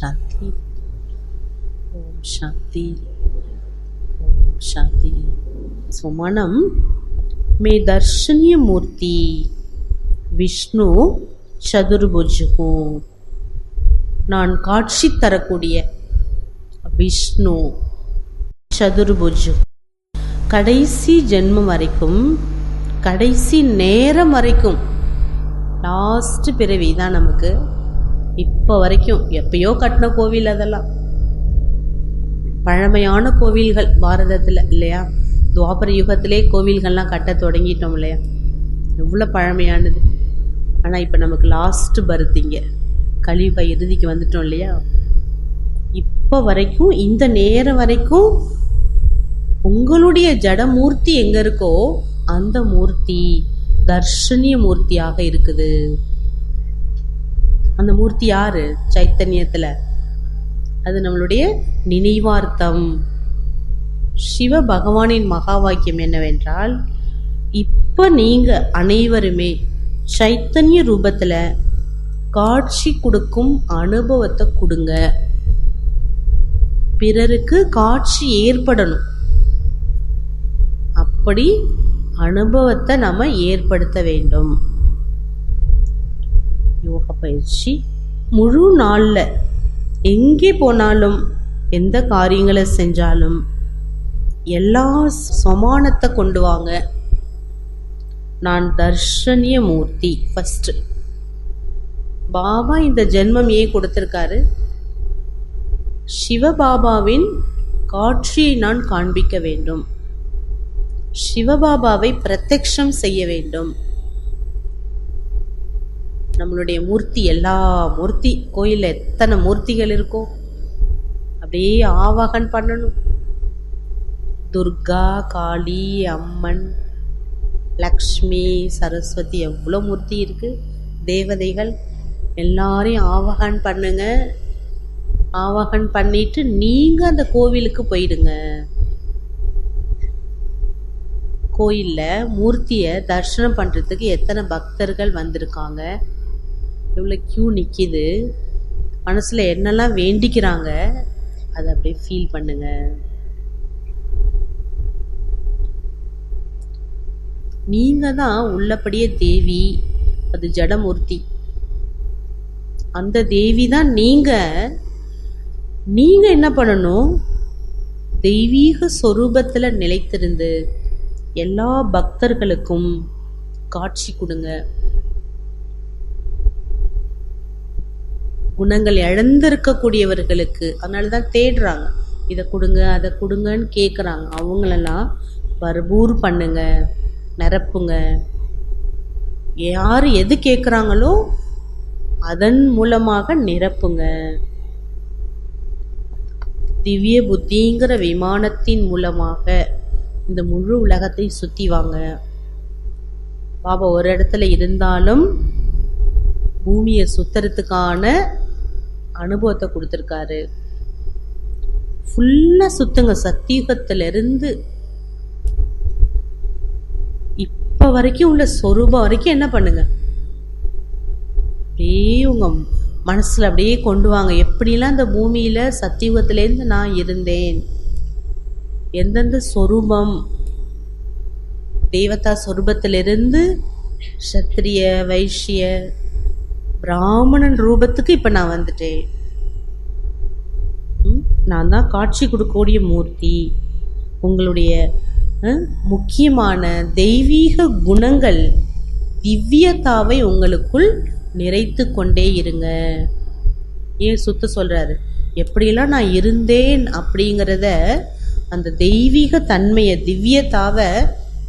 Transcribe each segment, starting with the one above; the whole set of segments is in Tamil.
சாந்தி. ஓம் சாந்தி. ஓம் சாந்தி. சுமனம் மே தர்ஷனிய மூர்த்தி விஷ்ணு சதுர்புஜ் ஹூம். நான் காட்சி தரக்கூடிய விஷ்ணு சதுர்புஜ். கடைசி ஜென்மம் வரைக்கும், கடைசி நேரம் வரைக்கும், லாஸ்ட் பிறவி தான் நமக்கு. இப்போ வரைக்கும் எப்பயோ கட்டின கோவில், அதெல்லாம் பழமையான கோவில்கள் பாரதத்தில் இல்லையா? துவாபர யுகத்திலே கோவில்கள்லாம் கட்ட தொடங்கிட்டோம் இல்லையா? எவ்வளோ பழமையானது. ஆனால் இப்போ நமக்கு லாஸ்ட் பர்த்திங்க, கலியுக இறுதிக்கு வந்துட்டோம் இல்லையா? இப்போ வரைக்கும், இந்த நேரம் வரைக்கும் உங்களுடைய ஜடமூர்த்தி எங்கே இருக்கோ அந்த மூர்த்தி தர்ஷனிய மூர்த்தியாக இருக்குது. அந்த மூர்த்தி யாரு? சைத்தன்யத்தில். அது நம்மளுடைய நினைவார்த்தம். சிவ பகவானின் மகா வாக்கியம் என்னவென்றால், இப்போ நீங்கள் அனைவருமே சைத்தன்ய ரூபத்தில் காட்சி கொடுக்கும் அனுபவத்தை கொடுங்க. பிறருக்கு காட்சி ஏற்படணும். அப்படி அனுபவத்தை நம்ம ஏற்படுத்த வேண்டும். யோக பயிற்சி முழு நாளில் எங்கே போனாலும், எந்த காரியங்களை செஞ்சாலும் எல்லா சமானத்தை கொண்டு வாங்க. நான் தர்ஷனிய மூர்த்தி. ஃபஸ்ட்டு பாபா இந்த ஜென்மம் ஏன் கொடுத்துருக்காரு? சிவபாபாவின் காட்சியை நான் காண்பிக்க வேண்டும். சிவபாபாவை பிரத்யக்ஷம் செய்ய வேண்டும். நம்மளுடைய மூர்த்தி, எல்லா மூர்த்தி, கோயிலில் எத்தனை மூர்த்திகள் இருக்கோ அப்படியே ஆவாகன் பண்ணணும். துர்கா, காளி, அம்மன், லக்ஷ்மி, சரஸ்வதி, எவ்வளோ மூர்த்தி இருக்குது, தேவதைகள். எல்லாரையும் ஆவாகன் பண்ணுங்க. ஆவாகன் பண்ணிட்டு நீங்கள் அந்த கோவிலுக்கு போயிடுங்க. கோயிலில் மூர்த்தியை தரிசனம் பண்ணுறதுக்கு எத்தனை பக்தர்கள் வந்திருக்காங்க, எவ்வளோ க்யூ நிற்கிது, மனசில் என்னெல்லாம் வேண்டிக்கிறாங்க, அதை அப்படியே ஃபீல் பண்ணுங்க. நீங்கள் தான் உள்ளபடியே தேவி, அது ஜடமூர்த்தி. அந்த தேவி தான் நீங்கள். நீங்கள் என்ன பண்ணணும்? தெய்வீக சொரூபத்தில் நிலைத்திருந்து எல்லா பக்தர்களுக்கும் காட்சி கொடுங்க. குணங்கள் இழந்திருக்கக்கூடியவர்களுக்கு, அதனால தான் தேடுறாங்க, இதை கொடுங்க அதை கொடுங்கன்னு கேட்குறாங்க. அவங்களெல்லாம் பர்பூர் பண்ணுங்க, நிரப்புங்க. யார் எது கேட்குறாங்களோ அதன் மூலமாக நிரப்புங்க. திவ்ய புத்திங்கிற விமானத்தின் மூலமாக இந்த முழு உலகத்தை சுற்றி வாங்க. பாபா ஒரு இடத்துல இருந்தாலும் பூமியை சுத்துறதுக்கான அனுபவத்தை கொடுத்துருக்காரு. ஃபுல்லாக சுத்துங்க. சத்தியுகத்திலிருந்து இப்போ வரைக்கும் உள்ள சொரூபம் வரைக்கும் என்ன பண்ணுங்க, அப்படியே உங்கள் மனசில் அப்படியே கொண்டு வாங்க. எப்படிலாம் இந்த பூமியில் சத்தியுகத்திலேருந்து நான் இருந்தேன், எந்தெந்த சொரூபம், தேவதா சொரூபத்திலிருந்து சத்திரிய, வைஷ்ய, பிராமணன் ரூபத்துக்கு இப்போ நான் வந்துட்டேன். நான் தான் காட்சி கொடுக்கக்கூடிய மூர்த்தி. உங்களுடைய முக்கியமான தெய்வீக குணங்கள், திவ்யதாவை உங்களுக்குள் நிறைத்து கொண்டே இருங்க. ஏன் சுத்த சொல்கிறாரு? எப்படியெல்லாம் நான் இருந்தேன் அப்படிங்கிறத, அந்த தெய்வீக தன்மையை, திவ்யதாவை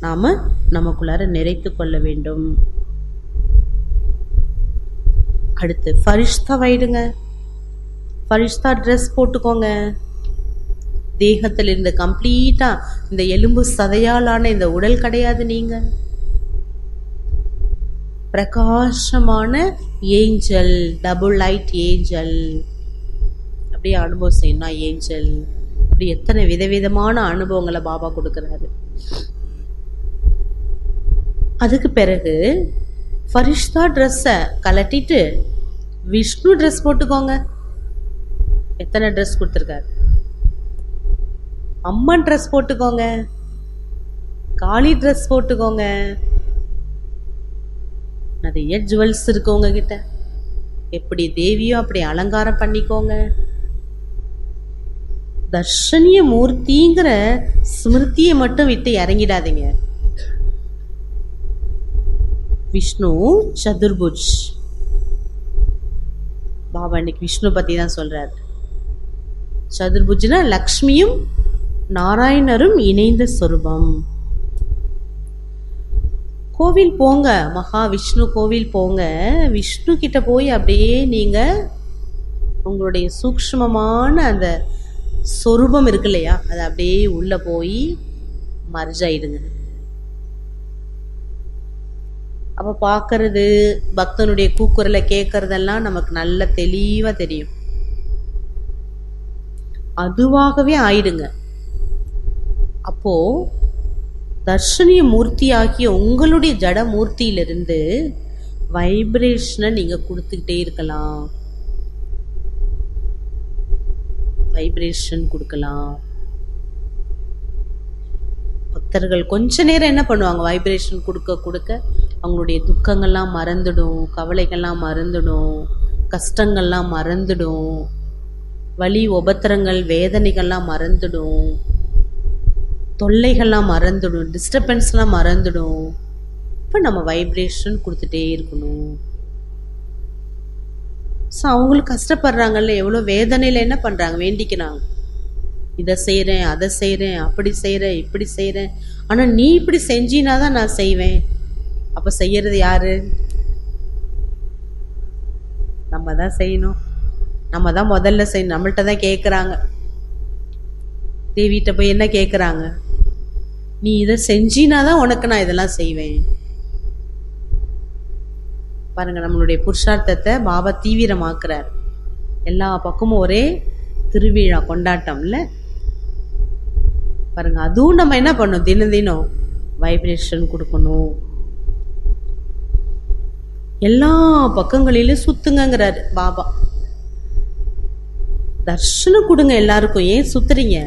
நாம் நமக்குள்ளார நிறைத்து கொள்ள வேண்டும். அடுத்து ஃபரிஷ்தாவாயிடுங்க. ஃபரிஷ்தா ட்ரெஸ் போட்டுக்கோங்க. தேகத்தில் இருந்து கம்ப்ளீட்டாக இந்த எலும்பு சதையாலான இந்த உடல் கிடையாது. நீங்கள் பிரகாசமான ஏஞ்சல், டபுள் லைட் ஏஞ்சல். அப்படியே அனுபவம் செய்யணும். ஏஞ்சல் அப்படி எத்தனை விதவிதமான அனுபவங்களை பாபா கொடுக்குறாரு. அதுக்கு பிறகு ஃபரிஷ்தா ட்ரெஸ்ஸை கலட்டிட்டு விஷ்ணு ட்ரெஸ் போட்டுக்கோங்க. எத்தனை ட்ரெஸ் கொடுத்துருக்காரு? அம்மன் ட்ரெஸ் போட்டுக்கோங்க, காளி ட்ரெஸ் போட்டுக்கோங்க, நிறைய ஜுவல்ஸ் இருக்கு உங்ககிட்ட, எப்படி தேவியோ அப்படி அலங்காரம் பண்ணிக்கோங்க. தர்ஷனிய மூர்த்திங்கிற ஸ்மிருதியை மட்டும் விட்டு இறங்கிடாதீங்க. விஷ்ணு சதுர்புஜ். பாபா இன்னைக்கு விஷ்ணு பத்தி தான் சொல்றாரு. சதுர்புஜ்னா லக்ஷ்மியும் நாராயணரும் இணைந்த சொரூபம். கோவில் போங்க, மகா விஷ்ணு கோவில் போங்க. விஷ்ணு கிட்ட போய் அப்படியே நீங்க உங்களுடைய சூக்ஷ்மமான அந்த சொரூபம் இருக்கு இல்லையா, அது அப்படியே உள்ள போய் மர்ஜ் ஆயிடுங்க. அப்ப பார்க்கறது, பக்தனுடைய கூக்குரலை கேட்கறதெல்லாம் நமக்கு நல்ல தெளிவா தெரியும். அதுவாகவே ஆயிடுங்க. அப்போ தர்ஷனிய மூர்த்தி ஆகிய உங்களுடைய ஜட மூர்த்தியிலிருந்து வைப்ரேஷனை நீங்க கொடுத்துக்கிட்டே இருக்கலாம். வைப்ரேஷன் கொடுக்கலாம். பக்தர்கள் கொஞ்ச நேரம் என்ன பண்ணுவாங்க, வைப்ரேஷன் கொடுக்க கொடுக்க அவங்களுடைய துக்கங்கள்லாம் மறந்துடும், கவலைகள்லாம் மறந்துடும், கஷ்டங்கள்லாம் மறந்துடும், வலி உபத்திரங்கள் வேதனைகள்லாம் மறந்துடும், தொல்லைகள்லாம் மறந்துடும், டிஸ்டர்பன்ஸ்லாம் மறந்துடும். இப்போ நம்ம வைப்ரேஷன் கொடுத்துட்டே இருக்கணும். ஸோ அவங்களுக்கு கஷ்டப்படுறாங்கல்ல, எவ்வளோ வேதனையில் என்ன பண்ணுறாங்க, வேண்டிக்கிறாங்க, இதை செய்கிறேன், அதை செய்கிறேன், அப்படி செய்கிறேன், இப்படி செய்கிறேன், ஆனால் நீ இப்படி செஞ்சினா தான் நான் செய்வேன். அப்போ செய்யறது யாரு? நம்ம தான் செய்யணும். நம்ம தான் முதல்ல செய்யணும். நம்மள்கிட்ட தான் கேட்குறாங்க. தேவிகிட்ட போய் என்ன கேட்குறாங்க, நீ இதை செஞ்சினா தான் உனக்கு நான் இதெல்லாம் செய்வேன். பாருங்க, நம்மளுடைய புருஷார்த்தத்தை பாபா தீவிரமாக்குறார். எல்லா பக்கமும் ஒரே திருவிழா கொண்டாட்டம் இல்லை பாருங்க. அதுவும் நம்ம என்ன பண்ணணும், தினம் தினம் வைப்ரேஷன் கொடுக்கணும். எல்லா பக்கங்களிலும் சுத்துங்கிறாரு பாபா. தர்ஷனம் கொடுங்க எல்லாருக்கும். ஏன் சுத்துறீங்க?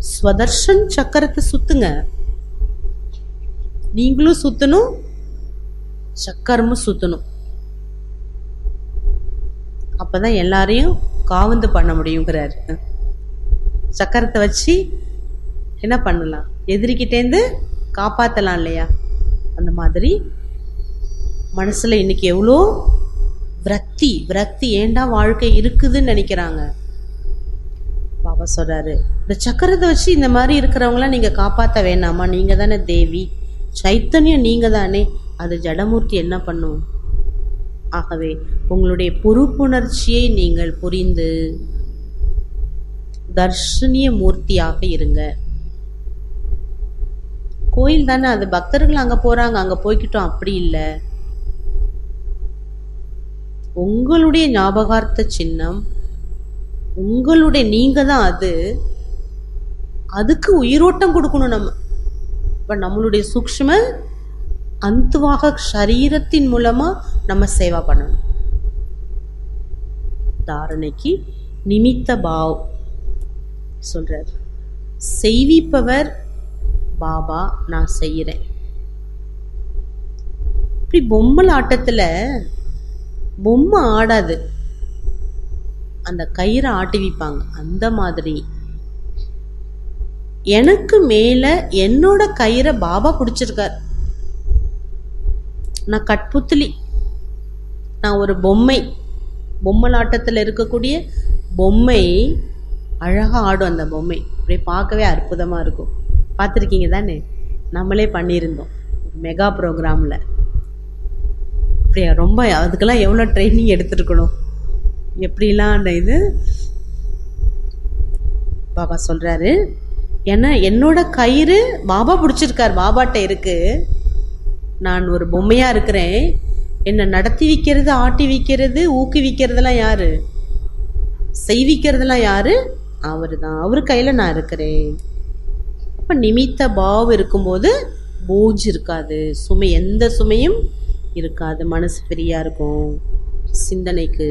ஸ்வதர்ஷன் சக்கரத்தை சுத்துங்க. நீங்களும் சுத்தணும், சக்கரமும் சுத்தணும். அப்பதான் எல்லாரையும் காவந்து பண்ண முடியுங்கிறாரு. சக்கரத்தை வச்சு என்ன பண்ணலாம், எதிரிக்கிட்டேருந்து காப்பாற்றலாம் இல்லையா? அந்த மாதிரி மனசுல இன்னைக்கு எவ்வளோ விரக்தி விரக்தி ஏண்டா வாழ்க்கை இருக்குதுன்னு நினைக்கிறாங்க. பாபா சொல்றாரு, இந்த சக்கரத்தை வச்சு இந்த மாதிரி இருக்கிறவங்களாம் நீங்க காப்பாற்ற வேணாமா? நீங்க தானே தேவி, சைத்தன்யம் நீங்க தானே, அது ஜடமூர்த்தி என்ன பண்ணும்? ஆகவே உங்களுடைய பொறுப்புணர்ச்சியை நீங்கள் புரிந்து தர்ஷனிய மூர்த்தியாக இருங்க. கோயில் தானே, அது பக்தர்கள் அங்க போறாங்க, அங்க போய்கிட்டோம், அப்படி இல்லை. உங்களுடைய ஞாபகார்த்த சின்னம், உங்களுடைய நீங்க தான் அது. அதுக்கு உயிரோட்டம் கொடுக்கணும் நம்ம. இப்ப நம்மளுடைய சூக்ஷ்ம அந்துவாக சரீரத்தின் மூலமா நம்ம சேவா பண்ணணும். தாரணைக்கு நிமித்த பாவ் சொல்றார். செய்விப்பவர் பாபா, நான் செய்யறேன். இப்படி பொம்மை ஆட்டத்துல பொம்மை ஆடாது, அந்த கயிறை ஆட்டி வைப்பாங்க. அந்த மாதிரி எனக்கு மேல என்னோட கயிறை பாபா பிடிச்சிருக்கார். நான் கட்புத்திலி, நான் ஒரு பொம்மை. பொம்மலாட்டத்தில் இருக்கக்கூடிய பொம்மை அழகா ஆடும். அந்த பொம்மை அப்படியே பார்க்கவே அற்புதமா இருக்கும். பார்த்துருக்கீங்க தானே? நம்மளே பண்ணியிருந்தோம் மெகா ப்ரோக்ராம்ல. அப்படியா, ரொம்ப அதுக்கெல்லாம் எவ்வளோ ட்ரைனிங் எடுத்துருக்கணும், எப்படிலாம் அந்த இது பாபா சொல்றாரு. ஏன்னா என்னோட கயிறு பாபா பிடிச்சிருக்கார், பாபாட்ட இருக்கு. நான் ஒரு பொம்மையா இருக்கிறேன். என்னை நடத்தி வைக்கிறது, ஆட்டி வைக்கிறது, ஊக்குவிக்கிறதெல்லாம் யாரு? செய்விக்கிறதெல்லாம் யாரு? அவரு தான். அவரு கையில நான் இருக்கிறேன். அப்ப நிமித்த பாவ் இருக்கும்போது போஜ் இருக்காது, சுமை, எந்த சுமையும் இருக்காது. மனசு ஃப்ரீயா இருக்கும் சிந்தனைக்கு.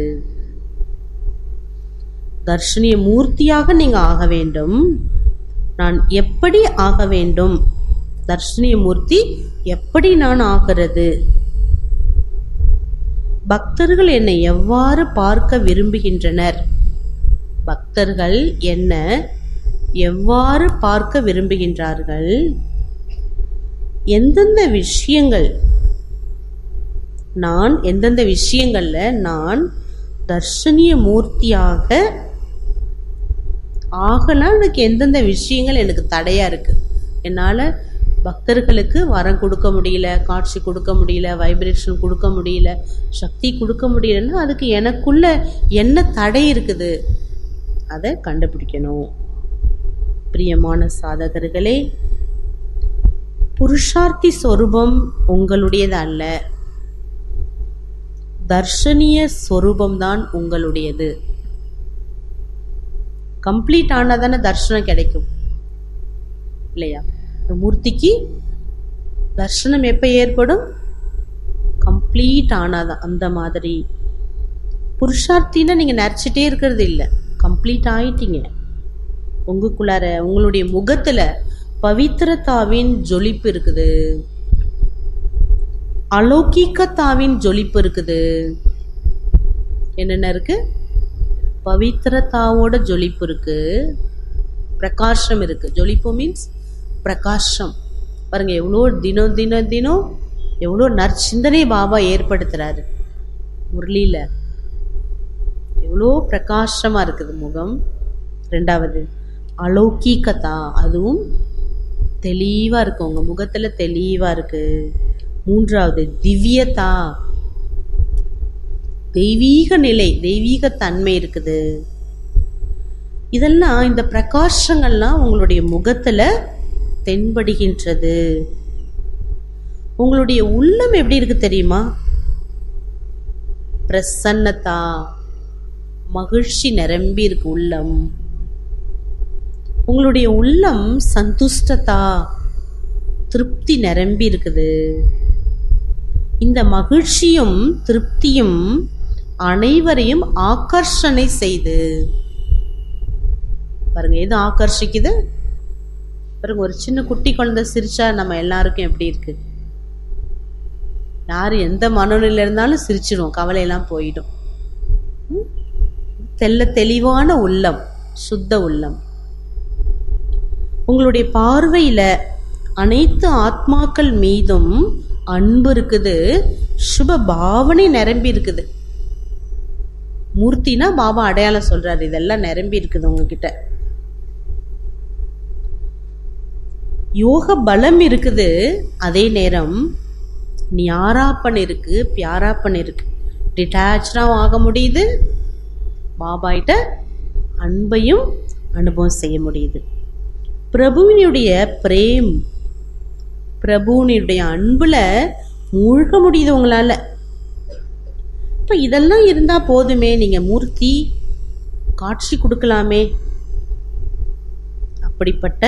தர்ஷனிய மூர்த்தியாக நீங்கள் ஆக வேண்டும். நான் எப்படி ஆக வேண்டும்? தர்ஷனிய மூர்த்தி எப்படி நான் ஆகிறது? பக்தர்கள் என்னை எவ்வாறு பார்க்க விரும்புகின்றனர்? பக்தர்கள் என்ன எவ்வாறு பார்க்க விரும்புகின்றார்கள்? எந்தெந்த விஷயங்கள்ல நான் தர்ஷனிய மூர்த்தியாக ஆகலாம். எனக்கு எந்தெந்த விஷயங்கள் எனக்கு தடையா இருக்கு? என்னால் பக்தர்களுக்கு வரம் கொடுக்க முடியல, காட்சி கொடுக்க முடியல, வைப்ரேஷன் கொடுக்க முடியல, சக்தி கொடுக்க முடியலன்னா அதுக்கு எனக்குள்ள என்ன தடை இருக்குது? அதை கண்டுபிடிக்கணும். பிரியமான சாதகர்களே, புருஷார்த்தி சொரூபம் உங்களுடையது அல்ல, தர்ஷனிய சொரூபம்தான் உங்களுடையது. கம்ப்ளீட் ஆனாதானே தர்ஷனம் கிடைக்கும் இல்லையா? மூர்த்திக்கு தர்ஷனம் எப்போ ஏற்படும்? கம்ப்ளீட் ஆனாதான். அந்த மாதிரி புருஷார்த்தின்னா நீங்கள் நடிச்சிட்டே இருக்கிறது இல்லை, கம்ப்ளீட் ஆயிட்டீங்க. உங்களுக்குள்ளார உங்களுடைய முகத்தில் பவித்திரத்தாவின் ஜொலிப்பு இருக்குது, அலௌகிகத்தாவின் ஜொலிப்பு இருக்குது. என்னென்ன இருக்கு? பவித்திரத்தாவோட ஜொலிப்பு இருக்கு, பிரகாஷம் இருக்கு. ஜொலிப்பு மீன்ஸ் பிரகாஷம். பாருங்க, எவ்வளோ தினம் தினம் தினம் எவ்வளோ நற்சிந்தனை பாபா ஏற்படுத்துறாரு முரளியில. எவ்வளோ பிரகாசமாக இருக்குது முகம். ரெண்டாவது அலௌகிகதா, அதுவும் தெளிவாக இருக்கு, உங்கள் முகத்தில் தெளிவாக இருக்கு. மூன்றாவது திவ்யதா, தெய்வீக நிலை, தெய்வீக தன்மை இருக்குது. இதெல்லாம், இந்த பிரகாசங்கள்லாம் உங்களுடைய முகத்தில் தென்படுகின்றது. உங்களுடைய உள்ளம் எப்படி இருக்கு தெரியுமா? பிரசன்னதா, மகிழ்ச்சி நிரம்பி இருக்கு உள்ளம். உங்களுடைய உள்ளம் சந்துஷ்டதா, திருப்தி நிரம்பி இருக்குது. இந்த மகிழ்ச்சியும் திருப்தியும் அனைவரையும் ஆகர்ஷணை செய்து, பாருங்க எது ஆகர்ஷிக்குது பாருங்க. ஒரு சின்ன குட்டி குழந்தை சிரிச்சா நம்ம எல்லாருக்கும் எப்படி இருக்கு? யார் எந்த மனநிலையில இருந்தாலும் சிரிச்சிடும், கவலையெல்லாம் போயிடும். தெளிவான உள்ளம், சுத்த உள்ளம். உங்களுடைய பார்வையில அனைத்து ஆத்மாக்கள் மீதும் அன்பு இருக்குது, சுப பாவனை நிரம்பி இருக்குது. மூர்த்தினா பாபா அடையாளம் சொல்றாரு, இதெல்லாம் நிரம்பி இருக்குது உங்ககிட்ட. யோக பலம் இருக்குது, அதே நேரம் ஞாராப்பன் இருக்கு, பியாராப்பன் இருக்கு. டிட்டாச்சாக ஆக முடியுது, பாபாயிட்ட அன்பையும் அனுபவம் செய்ய முடியுது. பிரபுவினுடைய பிரேம், பிரபுவினுடைய அன்புல மூழ்க முடியுது உங்களால. இப்போ இதெல்லாம் இருந்தா போதுமே, நீங்க மூர்த்தி காட்சி கொடுக்கலாமே. அப்படிப்பட்ட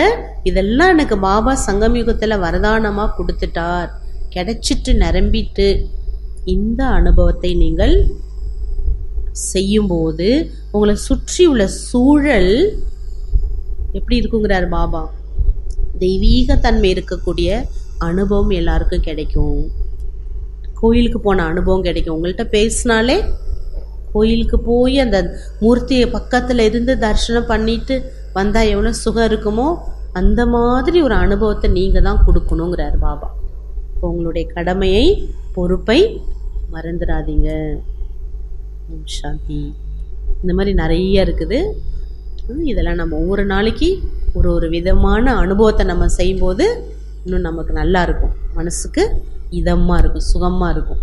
இதெல்லாம் எனக்கு பாபா சங்கமயுகத்தில் வரதானமா கொடுத்துட்டார், கிடைச்சிட்டு நிரம்பிட்டு. இந்த அனுபவத்தை நீங்கள் செய்யும்போது உங்களை சுற்றி உள்ள சூழல் எப்படி இருக்குங்கிறார் பாபா? தெய்வீக தன்மை இருக்கக்கூடிய அனுபவம் எல்லாருக்கும் கிடைக்கும். கோயிலுக்கு போன அனுபவம் கிடைக்கும். உங்கள்கிட்ட பேசினாலே, கோயிலுக்கு போய் அந்த மூர்த்தியை பக்கத்தில் இருந்து தரிசனம் பண்ணிட்டு வந்தால் எவ்வளோ சுகம் இருக்குமோ, அந்த மாதிரி ஒரு அனுபவத்தை நீங்கள் தான் கொடுக்கணுங்கிறார் பாபா. இப்போ உங்களுடைய கடமையை, பொறுப்பை மறந்துடாதீங்க. சாந்தி. இந்த மாதிரி நிறைய இருக்குது. இதெல்லாம் நம்ம ஒவ்வொரு நாளைக்கு ஒரு விதமான அனுபவத்தை நம்ம செய்யும்போது இன்னும் நமக்கு நல்லா இருக்கும், மனசுக்கு இதமாக இருக்கும், சுகமாக இருக்கும்.